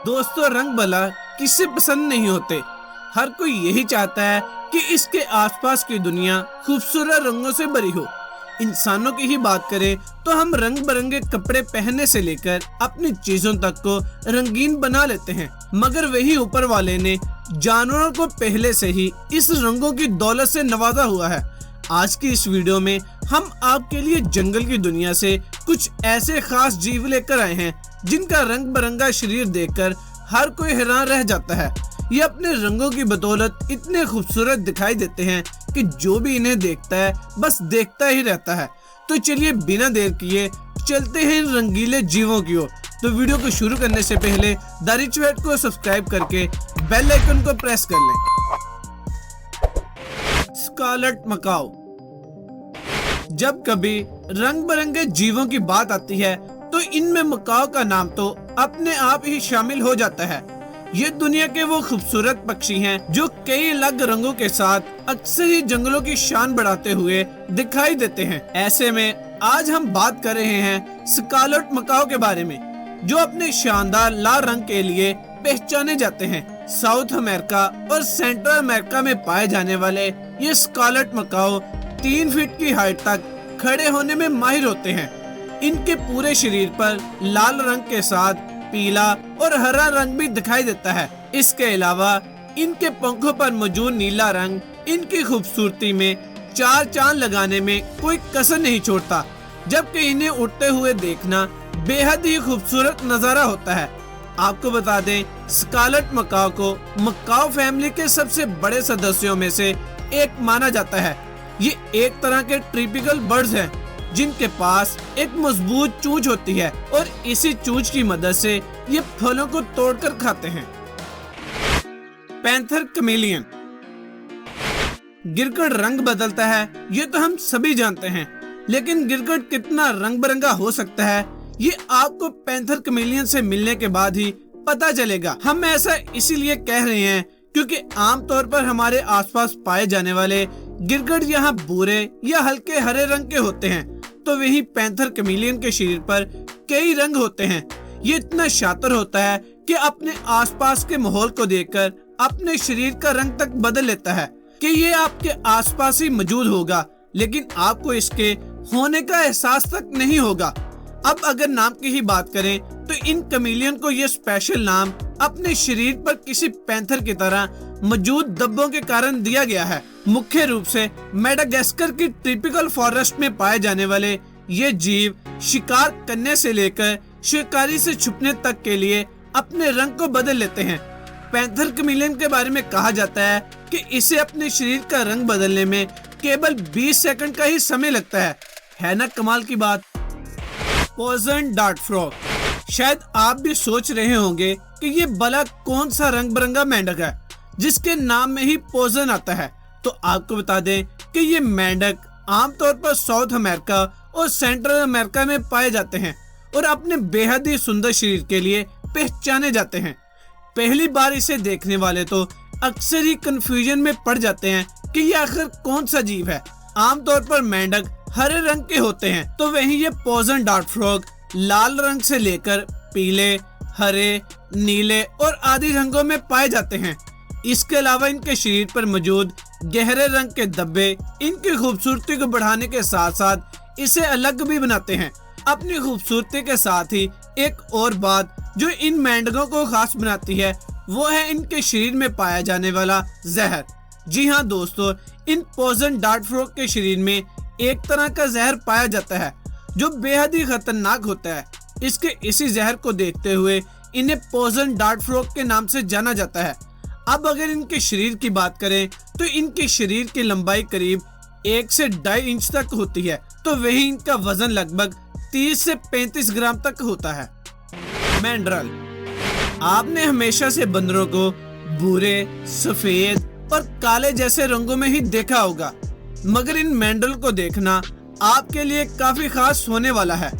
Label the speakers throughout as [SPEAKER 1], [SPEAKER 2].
[SPEAKER 1] दोस्तों, रंग भला किसे पसंद नहीं होते। हर कोई यही चाहता है कि इसके आसपास की दुनिया खूबसूरत रंगों से भरी हो। इंसानों की ही बात करें तो हम रंग बिरंगे कपड़े पहनने से लेकर अपनी चीजों तक को रंगीन बना लेते हैं, मगर वही ऊपर वाले ने जानवरों को पहले से ही इस रंगों की दौलत से नवाजा हुआ है। आज की इस वीडियो में हम आपके लिए जंगल की दुनिया से कुछ ऐसे खास जीव लेकर आए हैं जिनका रंग बिरंगा शरीर देखकर हर कोई हैरान रह जाता है। ये अपने रंगों की बदौलत इतने खूबसूरत दिखाई देते हैं कि जो भी इन्हें देखता है बस देखता ही रहता है। तो चलिए बिना देर किए चलते हैं इन रंगीले जीवों की ओर। तो वीडियो को शुरू करने से पहले द रिच वेट को सब्सक्राइब करके बेल आइकन को प्रेस कर लें। Scarlet macaw. जब कभी रंग बिरंगे जीवों की बात आती है तो इनमें मकाओ का नाम तो अपने आप ही शामिल हो जाता है। ये दुनिया के वो खूबसूरत पक्षी हैं जो कई अलग रंगों के साथ अक्सर ही जंगलों की शान बढ़ाते हुए दिखाई देते हैं। ऐसे में आज हम बात कर रहे हैं स्कारलेट मकाओ के बारे में, जो अपने शानदार लाल रंग के लिए पहचाने जाते हैं। साउथ अमेरिका और सेंट्रल अमेरिका में पाए जाने वाले ये स्कारलेट मकाओ 3 फीट की हाइट तक खड़े होने में माहिर होते हैं। इनके पूरे शरीर पर लाल रंग के साथ पीला और हरा रंग भी दिखाई देता है। इसके अलावा इनके पंखों पर मौजूद नीला रंग इनकी खूबसूरती में 4 चांद लगाने में कोई कसर नहीं छोड़ता, जबकि इन्हें उड़ते हुए देखना बेहद ही खूबसूरत नजारा होता है। आपको बता दें, स्कारलेट मकाओ को मकाओ फैमिली के सबसे बड़े सदस्यों में से एक माना जाता है। ये एक तरह के ट्रॉपिकल बर्ड्स हैं जिनके पास एक मजबूत चोंच होती है और इसी चोंच की मदद से ये फलों को तोड़कर खाते हैं। Panther chameleon. गिरगिट रंग बदलता है ये तो हम सभी जानते हैं, लेकिन गिरगिट कितना रंग बिरंगा हो सकता है ये आपको पैंथर कैमेलियन से मिलने के बाद ही पता चलेगा। हम ऐसा इसीलिए कह रहे हैं क्योंकि आमतौर पर हमारे आसपास पाए जाने वाले गिरगिट यहाँ भूरे या हल्के हरे रंग के होते हैं, तो वहीं पैंथर कैमेलियन के शरीर पर कई रंग होते हैं। ये इतना शातिर होता है कि अपने आसपास के माहौल को देखकर अपने शरीर का रंग तक बदल लेता है कि ये आपके आसपास ही मौजूद होगा, लेकिन आपको इसके होने का एहसास तक नहीं होगा। अब अगर नाम की ही बात करें तो इन कैमेलियन को ये स्पेशल नाम अपने शरीर पर किसी पैंथर की तरह मौजूद धब्बों के कारण दिया गया है। मुख्य रूप से मेडागास्कर की ट्रॉपिकल फॉरेस्ट में पाए जाने वाले ये जीव शिकार करने से लेकर शिकारी से छुपने तक के लिए अपने रंग को बदल लेते हैं। पैंथर कैमेलियन के बारे में कहा जाता है कि इसे अपने शरीर का रंग बदलने में केवल 20 सेकंड का ही समय लगता है ना कमाल की बात। Poison dart frog. शायद आप भी सोच रहे होंगे कि ये भला कौन सा रंग बिरंगा मेंढक है जिसके नाम में ही पॉइजन आता है। तो आपको बता दें कि ये मेंढक आमतौर पर साउथ अमेरिका और सेंट्रल अमेरिका में पाए जाते हैं और अपने बेहद ही सुंदर शरीर के लिए पहचाने जाते हैं। पहली बार इसे देखने वाले तो अक्सर ही कंफ्यूजन में पड़ जाते हैं कि ये आखिर कौन सा जीव है। आमतौर पर मेंढक हरे रंग के होते हैं, तो वहीं ये पॉइजन डार्ट फ्रॉग लाल रंग से लेकर पीले, हरे, नीले और आदि रंगों में पाए जाते हैं। इसके अलावा इनके शरीर पर मौजूद गहरे रंग के धब्बे इनकी खूबसूरती को बढ़ाने के साथ साथ इसे अलग भी बनाते हैं। अपनी खूबसूरती के साथ ही एक और बात जो इन मेंढकों को खास बनाती है वो है इनके शरीर में पाया जाने वाला जहर। जी हाँ दोस्तों, इन पॉइजन डार्ट फ्रॉग के शरीर में एक तरह का जहर पाया जाता है जो बेहद ही खतरनाक होता है। इसके इसी जहर को देखते हुए इन्हें पॉइजन डार्ट फ्रॉग के नाम से जाना जाता है। अब अगर इनके शरीर की बात करें तो इनके शरीर की लंबाई करीब 1 से 2.5 इंच तक होती है, तो वहीं इनका वजन लगभग 30 से 35 ग्राम तक होता है। मैंड्रल। आपने हमेशा से बंदरों को भूरे, सफेद और काले जैसे रंगों में ही देखा होगा, मगर इन मैंड्रल को देखना आपके लिए काफी खास होने वाला है,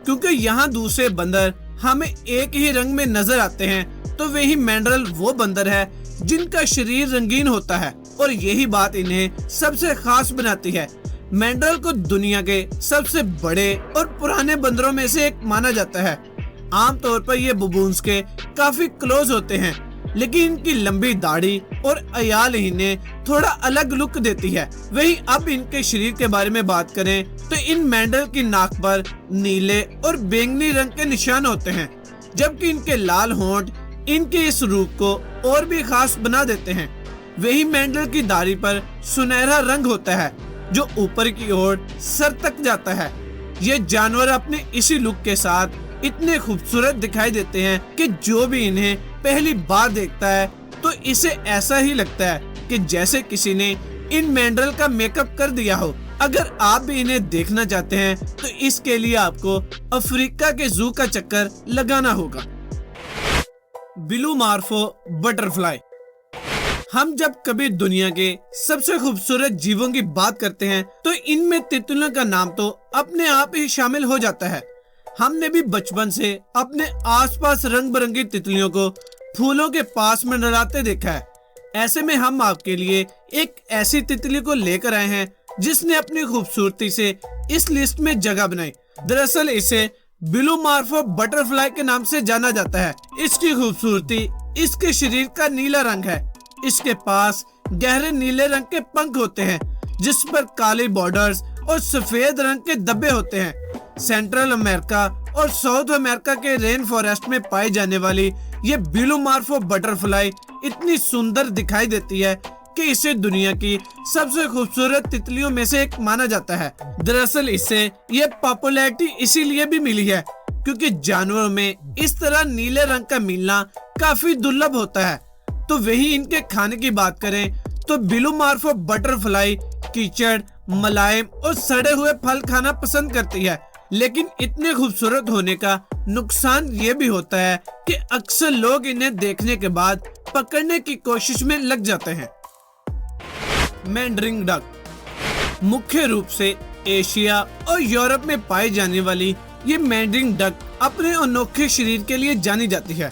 [SPEAKER 1] क्योंकि यहाँ दूसरे बंदर हमें एक ही रंग में नजर आते हैं, तो वही मैंड्रल वो बंदर है जिनका शरीर रंगीन होता है और यही बात इन्हें सबसे खास बनाती है। मैंड्रल को दुनिया के सबसे बड़े और पुराने बंदरों में से एक माना जाता है। आमतौर पर ये बबून्स के काफी क्लोज होते हैं, लेकिन इनकी लंबी दाढ़ी और अयाल इन्हें थोड़ा अलग लुक देती है। वहीं अब इनके शरीर के बारे में बात करें तो इन मैंडल की नाक पर नीले और बैंगनी रंग के निशान होते हैं, जबकि इनके लाल होंठ इनके इस रूप को और भी खास बना देते हैं। वही मैंडल की दाढ़ी पर सुनहरा रंग होता है जो ऊपर की ओर सर तक जाता है। ये जानवर अपने इसी लुक के साथ इतने खूबसूरत दिखाई देते हैं कि जो भी इन्हें पहली बार देखता है तो इसे ऐसा ही लगता है कि जैसे किसी ने इन मैंडल का मेकअप कर दिया हो। अगर आप भी इन्हें देखना चाहते हैं तो इसके लिए आपको अफ्रीका के जू का चक्कर लगाना होगा। Blue मार्फो butterfly. हम जब कभी दुनिया के सबसे खूबसूरत जीवों की बात करते हैं तो इनमें तितलियों का नाम तो अपने आप ही शामिल हो जाता है। हमने भी बचपन से अपने आसपास रंग बिरंगी तितलियों को फूलों के पास मंडराते देखा है। ऐसे में हम आपके लिए एक ऐसी तितली को लेकर आए हैं जिसने अपनी खूबसूरती से इस लिस्ट में जगह बनाई। दरअसल इसे ब्लू मार्फो बटरफ्लाई के नाम से जाना जाता है। इसकी खूबसूरती इसके शरीर का नीला रंग है। इसके पास गहरे नीले रंग के पंख होते हैं जिस पर काली बॉर्डर्स और सफेद रंग के धब्बे होते हैं। सेंट्रल अमेरिका और साउथ अमेरिका के रेन फॉरेस्ट में पाई जाने वाली ये ब्लू मार्फो बटरफ्लाई इतनी सुंदर दिखाई देती है कि इसे दुनिया की सबसे खूबसूरत तितलियों में से एक माना जाता है। दरअसल इसे ये पॉपुलैरिटी इसीलिए भी मिली है क्योंकि जानवरों में इस तरह नीले रंग का मिलना काफी दुर्लभ होता है। तो वही इनके खाने की बात करें तो ब्लू मार्फो बटरफ्लाई कीचड़, मुलायम और सड़े हुए फल खाना पसंद करती है, लेकिन इतने खूबसूरत होने का नुकसान ये भी होता है कि अक्सर लोग इन्हें देखने के बाद पकड़ने की कोशिश में लग जाते हैं। Mandarin duck. मुख्य रूप से एशिया और यूरोप में पाई जाने वाली ये मैंडरिन डक अपने अनोखे शरीर के लिए जानी जाती है।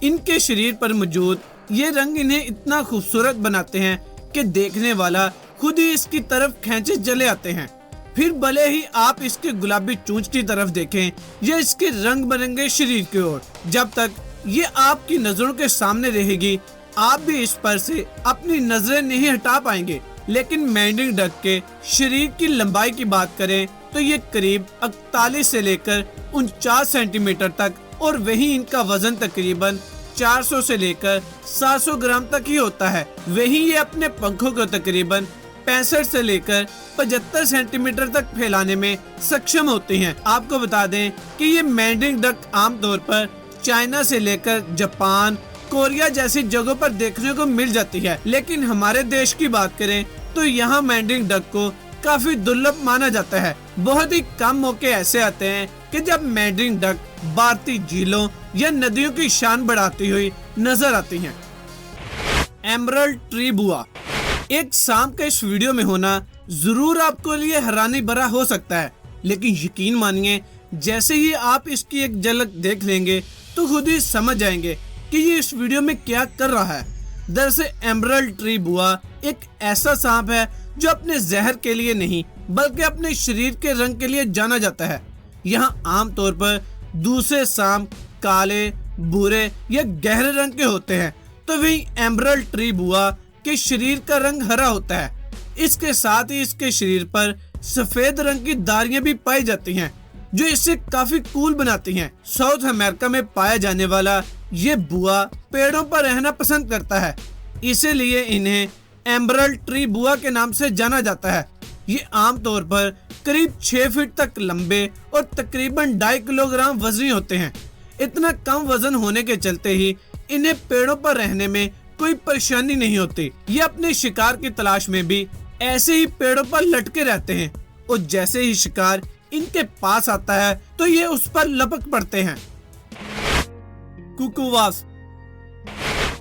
[SPEAKER 1] इनके शरीर पर मौजूद ये रंग इन्हें इतना खूबसूरत बनाते हैं कि देखने वाला खुद ही इसकी तरफ खींचे चले आते हैं। फिर भले ही आप इसके गुलाबी चोंच की तरफ देखें या इसके रंग बिरंगे शरीर की ओर, जब तक ये आपकी नजरों के सामने रहेगी आप भी इस पर से अपनी नजरें नहीं हटा पाएंगे। लेकिन मैंडरिन डक के शरीर की लंबाई की बात करें तो ये करीब 41 से लेकर 49 सेंटीमीटर तक और वही इनका वजन तकरीबन 400 से लेकर 700 ग्राम तक ही होता है। वही ये अपने पंखों को तकरीबन 65 से लेकर 75 सेंटीमीटर तक फैलाने में सक्षम होती हैं। आपको बता दें कि ये मैंडरिन डक आमतौर पर चाइना से लेकर जापान, कोरिया जैसी जगहों पर देखने को मिल जाती है, लेकिन हमारे देश की बात करें तो यहाँ मैंडरिन डक को काफी दुर्लभ माना जाता है। बहुत ही कम मौके ऐसे आते हैं कि जब मैंडरिन डक भारतीय झीलों या नदियों की शान बढ़ाती हुई नजर आती हैं। एमरल्ड ट्री बुआ। एक शाम के इस वीडियो में होना जरूर आपको लिए हैरानी भरा हो सकता है, लेकिन यकीन मानिए जैसे ही आप इसकी एक झलक देख लेंगे तो खुद ही समझ जाएंगे कि ये इस वीडियो में क्या कर रहा है। दरअसल एमरल्ड ट्री बुआ एक ऐसा सांप है जो अपने जहर के लिए नहीं बल्कि अपने शरीर के रंग के लिए जाना जाता है। यहाँ आमतौर पर दूसरे सांप काले, भूरे या गहरे रंग के होते हैं, तो वही एमरल्ड ट्री बुआ के शरीर का रंग हरा होता है। इसके साथ ही इसके शरीर पर सफेद रंग की धारियां भी पाई जाती हैं जो इसे काफी कूल बनाती हैं। साउथ अमेरिका में पाया जाने वाला ये बुआ पेड़ों पर रहना पसंद करता है, इसीलिए इन्हें एमरल्ड ट्री बुआ के नाम से जाना जाता है। ये आमतौर पर करीब 6 फीट तक लंबे और तकरीबन 2.5 किलोग्राम वजनी होते हैं। इतना कम वजन होने के चलते ही इन्हें पेड़ों पर रहने में कोई परेशानी नहीं होती। ये अपने शिकार की तलाश में भी ऐसे ही पेड़ों पर लटके रहते हैं और जैसे ही शिकार इनके पास आता है तो ये उस पर लपक पड़ते हैं। कुकू वास्प।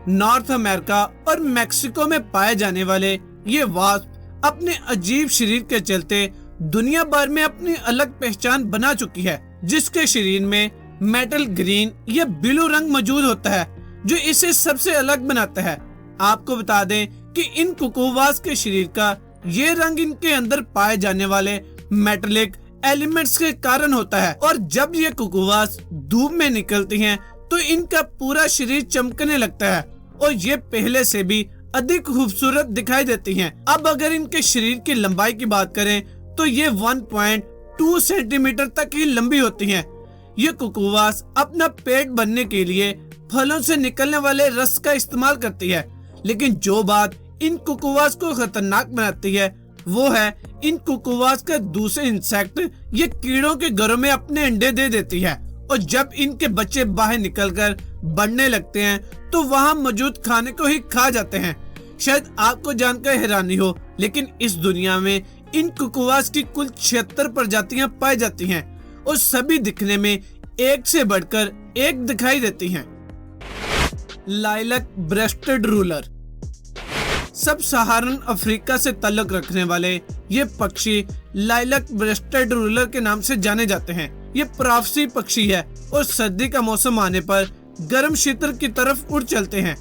[SPEAKER 1] नॉर्थ अमेरिका और मेक्सिको में पाए जाने वाले ये वास्प अपने अजीब शरीर के चलते दुनिया भर में अपनी अलग पहचान बना चुकी है, जिसके शरीर में मेटल ग्रीन या ब्लू रंग मौजूद होता है जो इसे सबसे अलग बनाता है। आपको बता दें कि इन कुकू वास्प के शरीर का ये रंग इनके अंदर पाए जाने वाले मेटेलिक एलिमेंट्स के कारण होता है। और जब ये कुकुवास धूप में निकलती हैं तो इनका पूरा शरीर चमकने लगता है और ये पहले से भी अधिक खूबसूरत दिखाई देती हैं। अब अगर इनके शरीर की लंबाई की बात करें तो ये 1.2 सेंटीमीटर तक ही लंबी होती हैं। ये कुकुवास अपना पेट भरने के लिए फलों से निकलने वाले रस का इस्तेमाल करती है, लेकिन जो बात इन कुकुवास को खतरनाक बनाती है वो है इन कुकुवास का दूसरे इंसेक्ट ये कीड़ों के घरों में अपने अंडे दे देती है और जब इनके बच्चे बाहर निकलकर बढ़ने लगते हैं तो वहाँ मौजूद खाने को ही खा जाते हैं। शायद आपको जानकर हैरानी हो, लेकिन इस दुनिया में इन कुकुवास की कुल 76 प्रजातियां पाई जाती हैं और सभी दिखने में एक से बढ़कर एक दिखाई देती हैं। Lilac rested ruler. सब सहारन अफ्रीका से ताल्लुक रखने वाले ये पक्षी लाइलैक ब्रेस्टेड रूलर के नाम से जाने जाते हैं। ये प्रवासी पक्षी है और सर्दी का मौसम आने पर गर्म क्षेत्र की तरफ उड़ चलते हैं।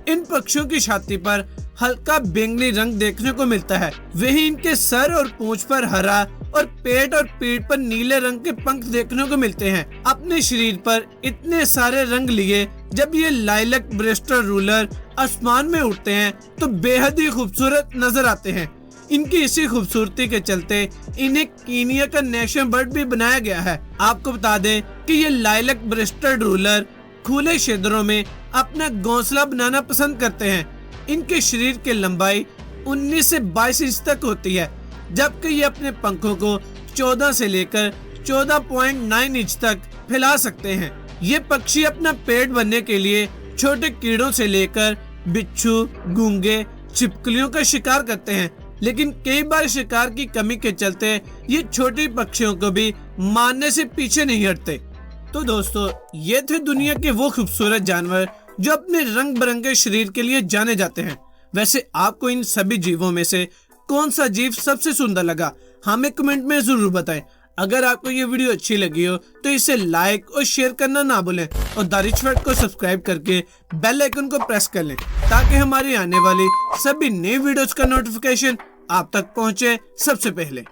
[SPEAKER 1] इन पक्षियों की छाती पर हल्का बैंगनी रंग देखने को मिलता है, वहीं इनके सर और पूंछ पर हरा और पेट और पीठ पर नीले रंग के पंख देखने को मिलते हैं। अपने शरीर पर इतने सारे रंग लिए जब ये लाइलैक ब्रेस्टेड रूलर आसमान में उड़ते हैं तो बेहद ही खूबसूरत नजर आते हैं। इनकी इसी खूबसूरती के चलते इन्हें कीनिया का नेशनल बर्ड भी बनाया गया है। आपको बता दें कि ये लाइलैक ब्रेस्टेड रूलर खुले क्षेत्रों में अपना घोंसला बनाना पसंद करते हैं। इनके शरीर की लंबाई 19 से 22 इंच तक होती है, जबकि ये अपने पंखों को 14 से लेकर 14.9 इंच तक फैला सकते हैं। ये पक्षी अपना पेट भरने के लिए छोटे कीड़ों से लेकर बिच्छू, गूंगे, छिपकलियों का शिकार करते हैं, लेकिन कई बार शिकार की कमी के चलते ये छोटे पक्षियों को भी मारने से पीछे नहीं हटते। तो दोस्तों, ये थे दुनिया के वो खूबसूरत जानवर जो अपने रंग बिरंगे शरीर के लिए जाने जाते हैं। वैसे आपको इन सभी जीवों में से कौन सा जीव सबसे सुंदर लगा, हमें कमेंट में जरूर बताएं। अगर आपको ये वीडियो अच्छी लगी हो तो इसे लाइक और शेयर करना ना भूलें और द रिच फैक्ट को सब्सक्राइब करके बेल आइकन को प्रेस कर लें ताकि हमारी आने वाली सभी नई वीडियोस का नोटिफिकेशन आप तक पहुंचे सबसे पहले।